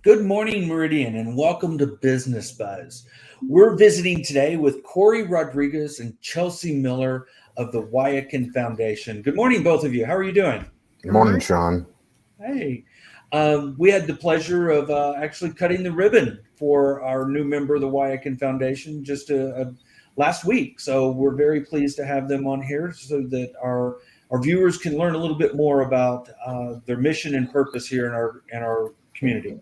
Good morning, Meridian, and welcome to Business Buzz. We're visiting today with Corey Rodriguez and Chelsea Miller of the Wyakin Foundation. Good morning, both of you. How are you doing? Good morning, Sean. Hey, we had the pleasure of actually cutting the ribbon for our new member of the Wyakin Foundation just last week. So we're very pleased to have them on here so that our viewers can learn a little bit more about their mission and purpose here in our community.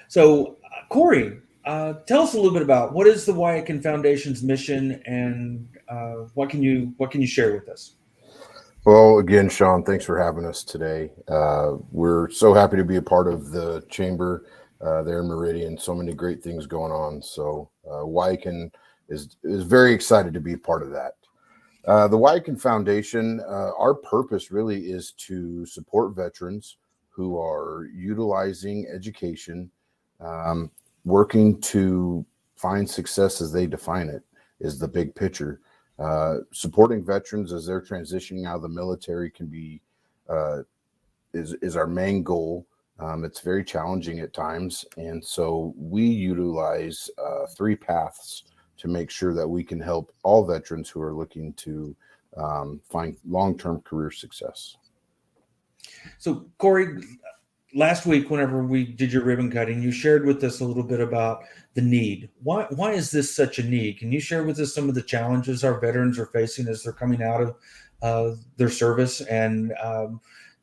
So, Corey, tell us a little bit about what is the Wyakin Foundation's mission, and what can you share with us? Well, again, Sean, thanks for having us today. We're so happy to be a part of the chamber there in Meridian. So many great things going on. So Wyakin is very excited to be a part of that. The Wyakin Foundation, our purpose really is to support veterans who are utilizing education, working to find success as they define it is the big picture. Supporting veterans as they're transitioning out of the military can be is our main goal. It's very challenging at times, and so we utilize three paths to make sure that we can help all veterans who are looking to find long-term career success. So, Corey, last week, whenever we did your ribbon cutting, you shared with us a little bit about the need. Why is this such a need? Can you share with us some of the challenges our veterans are facing as they're coming out of their service and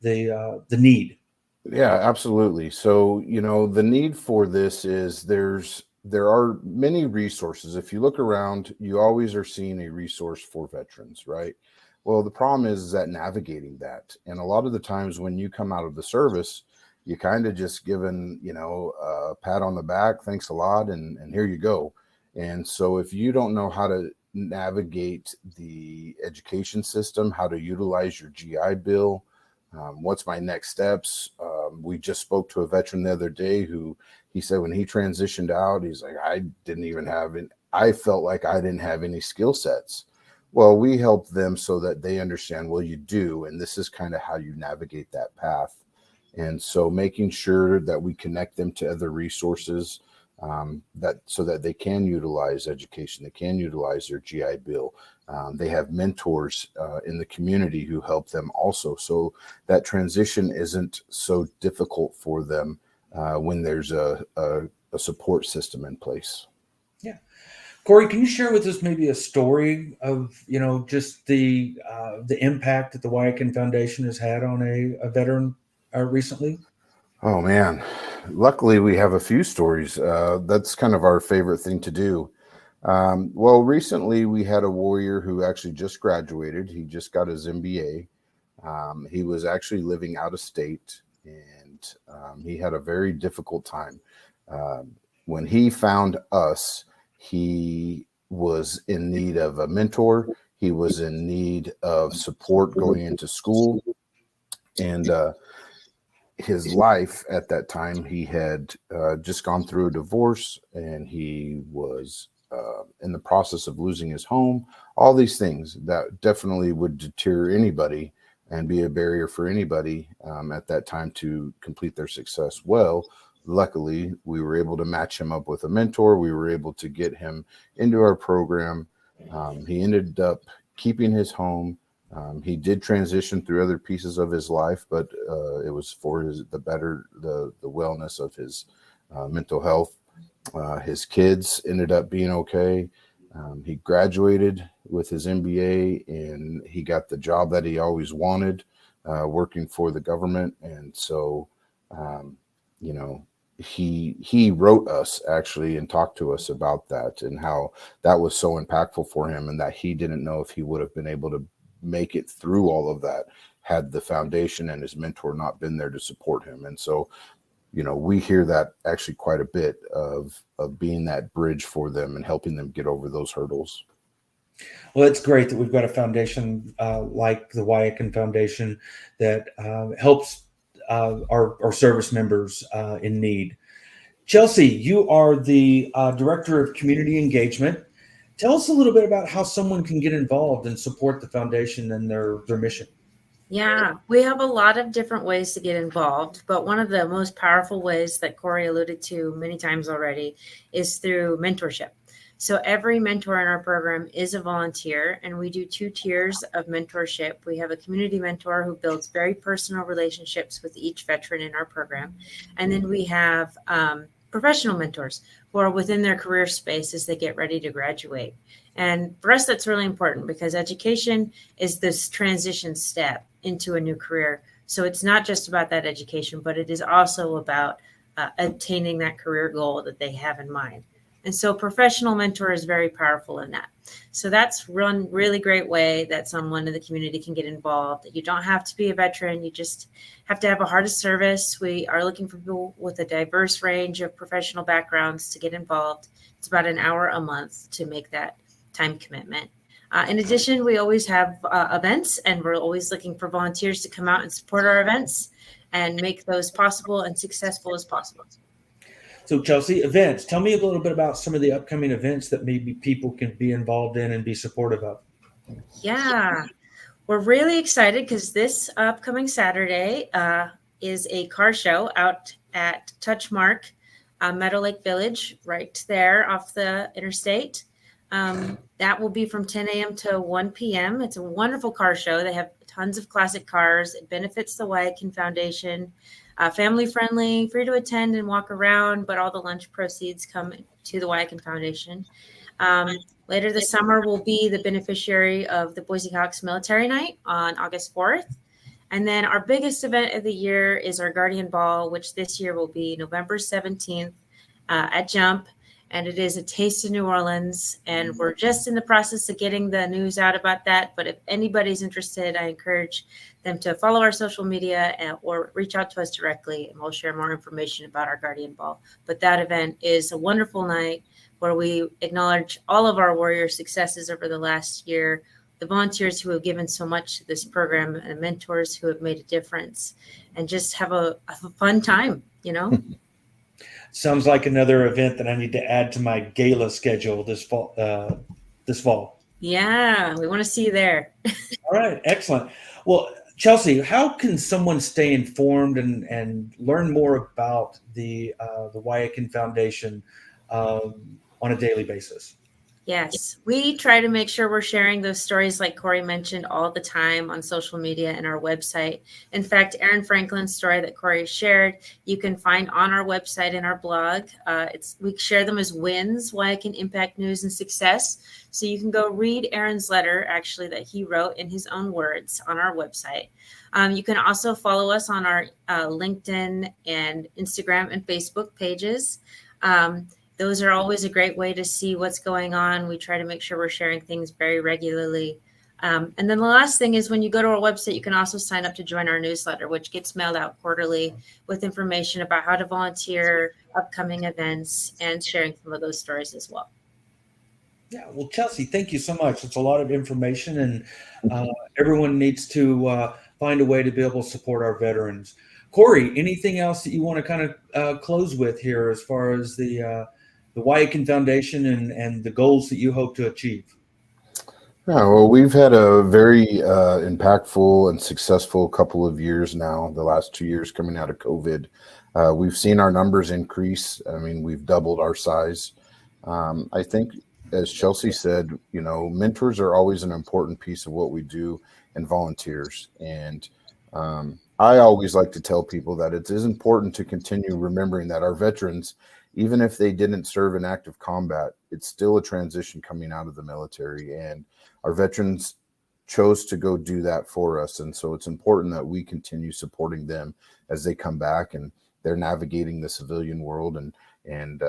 the need? Yeah, absolutely. So, the need for this is there are many resources. If you look around, you always are seeing a resource for veterans, right? Well, the problem is that navigating that. And a lot of the times when you come out of the service, you kind of just given, a pat on the back, thanks a lot, and here you go. And so if you don't know how to navigate the education system, how to utilize your GI Bill, what's my next steps? We just spoke to a veteran the other day who he said when he transitioned out, he's like, I felt like I didn't have any skill sets. Well, we help them so that they understand, well, you do, and this is kind of how you navigate that path. And so making sure that we connect them to other resources so that they can utilize education, they can utilize their GI Bill. They have mentors in the community who help them also. So that transition isn't so difficult for them when there's a support system in place. Yeah. Corey, can you share with us maybe a story of, just the impact that the Wyakin Foundation has had on a veteran recently? Oh, man. Luckily, we have a few stories. That's kind of our favorite thing to do. Well, recently we had a warrior who actually just graduated. He just got his MBA. He was actually living out of state, and he had a very difficult time. When he found us, he was in need of a mentor. He was in need of support going into school. And his life at that time, he had just gone through a divorce, and he was in the process of losing his home. All these things that definitely would deter anybody and be a barrier for anybody at that time to complete their success. Well, luckily, we were able to match him up with a mentor. We were able to get him into our program. He ended up keeping his home. He did transition through other pieces of his life, but it was for the wellness of his mental health. His kids ended up being okay. He graduated with his MBA, and he got the job that he always wanted, working for the government. And so, he wrote us actually and talked to us about that and how that was so impactful for him, and that he didn't know if he would have been able to make it through all of that had the foundation and his mentor not been there to support him. And so, we hear that actually quite a bit of being that bridge for them and helping them get over those hurdles. Well, it's great that we've got a foundation like the Wyakin Foundation that helps our service members in need. Chelsea, you are the Director of Community Engagement. Tell us a little bit about how someone can get involved and support the foundation and their mission. Yeah, we have a lot of different ways to get involved, but one of the most powerful ways that Corey alluded to many times already is through mentorship. So every mentor in our program is a volunteer, and we do 2 tiers of mentorship. We have a community mentor who builds very personal relationships with each veteran in our program, and then we have professional mentors who are within their career space as they get ready to graduate. And for us, that's really important because education is this transition step into a new career. So it's not just about that education, but it is also about obtaining that career goal that they have in mind. And so professional mentor is very powerful in that. So that's one really great way that someone in the community can get involved. You don't have to be a veteran. You just have to have a heart of service. We are looking for people with a diverse range of professional backgrounds to get involved. It's about an hour a month to make that time commitment. In addition, we always have events, and we're always looking for volunteers to come out and support our events and make those possible and successful as possible. So, Chelsea, events. Tell me a little bit about some of the upcoming events that maybe people can be involved in and be supportive of. Yeah, we're really excited because this upcoming Saturday is a car show out at Touchmark, Meadow Lake Village, right there off the interstate. That will be from 10 a.m. to 1 p.m. It's a wonderful car show. They have tons of classic cars. It benefits the Wyakin Foundation. Family friendly, free to attend and walk around, but all the lunch proceeds come to the Wyakin Foundation. Later this summer, we'll be the beneficiary of the Boise Hawks Military Night on August 4th. And then our biggest event of the year is our Guardian Ball, which this year will be November 17th at Jump. And it is a taste of New Orleans. And we're just in the process of getting the news out about that. But if anybody's interested, I encourage them to follow our social media or reach out to us directly, and we'll share more information about our Guardian Ball. But that event is a wonderful night where we acknowledge all of our warrior successes over the last year, the volunteers who have given so much to this program, and mentors who have made a difference, and just have a fun time, you know? Sounds like another event that I need to add to my gala schedule this fall. Yeah, we want to see you there. All right, excellent. Well, Chelsea, how can someone stay informed and learn more about the Wyakin Foundation on a daily basis? Yes, we try to make sure we're sharing those stories like Corey mentioned all the time on social media and our website. In fact, Aaron Franklin's story that Corey shared, you can find on our website and our blog. We share them as wins, why it can impact news and success. So you can go read Aaron's letter, actually, that he wrote in his own words on our website. You can also follow us on our LinkedIn and Instagram and Facebook pages. Those are always a great way to see what's going on. We try to make sure we're sharing things very regularly. And then the last thing is when you go to our website, you can also sign up to join our newsletter, which gets mailed out quarterly with information about how to volunteer, upcoming events, and sharing some of those stories as well. Yeah, well, Chelsea, thank you so much. It's a lot of information, and everyone needs to find a way to be able to support our veterans. Corey, anything else that you want to kind of close with here as far as the Wyakin Foundation and the goals that you hope to achieve? Yeah, well, we've had a very impactful and successful couple of years now, the last 2 years coming out of COVID. We've seen our numbers increase. I mean, we've doubled our size. I think, as Chelsea said, you know, mentors are always an important piece of what we do, and volunteers. And I always like to tell people that it is important to continue remembering that our veterans, even if they didn't serve in active combat, it's still a transition coming out of the military. And our veterans chose to go do that for us. And so it's important that we continue supporting them as they come back and they're navigating the civilian world. And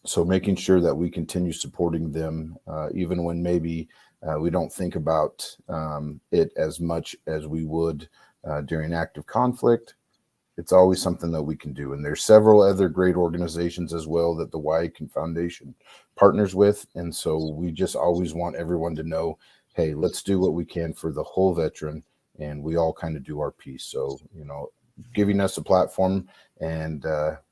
so making sure that we continue supporting them, even when maybe we don't think about it as much as we would during active conflict. It's always something that we can do. And there's several other great organizations as well that the Wyakin Foundation partners with. And so we just always want everyone to know, hey, let's do what we can for the whole veteran, and we all kind of do our piece. So, you know, giving us a platform and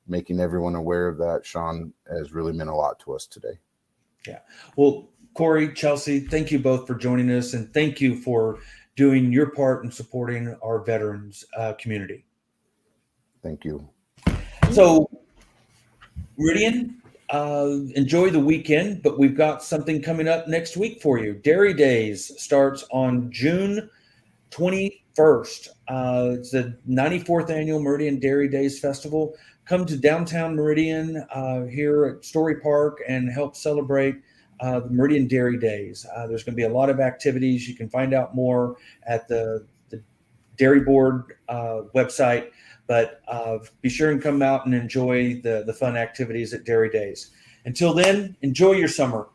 making everyone aware of that, Sean, has really meant a lot to us today. Yeah. Well, Corey, Chelsea, thank you both for joining us, and thank you for doing your part in supporting our veterans community. Thank you. So, Meridian, enjoy the weekend, but we've got something coming up next week for you. Dairy Days starts on June 21st. It's the 94th annual Meridian Dairy Days Festival. Come to downtown Meridian here at Story Park and help celebrate the Meridian Dairy Days. There's going to be a lot of activities. You can find out more at the Dairy Board website, but be sure and come out and enjoy the fun activities at Dairy Days. Until then, enjoy your summer.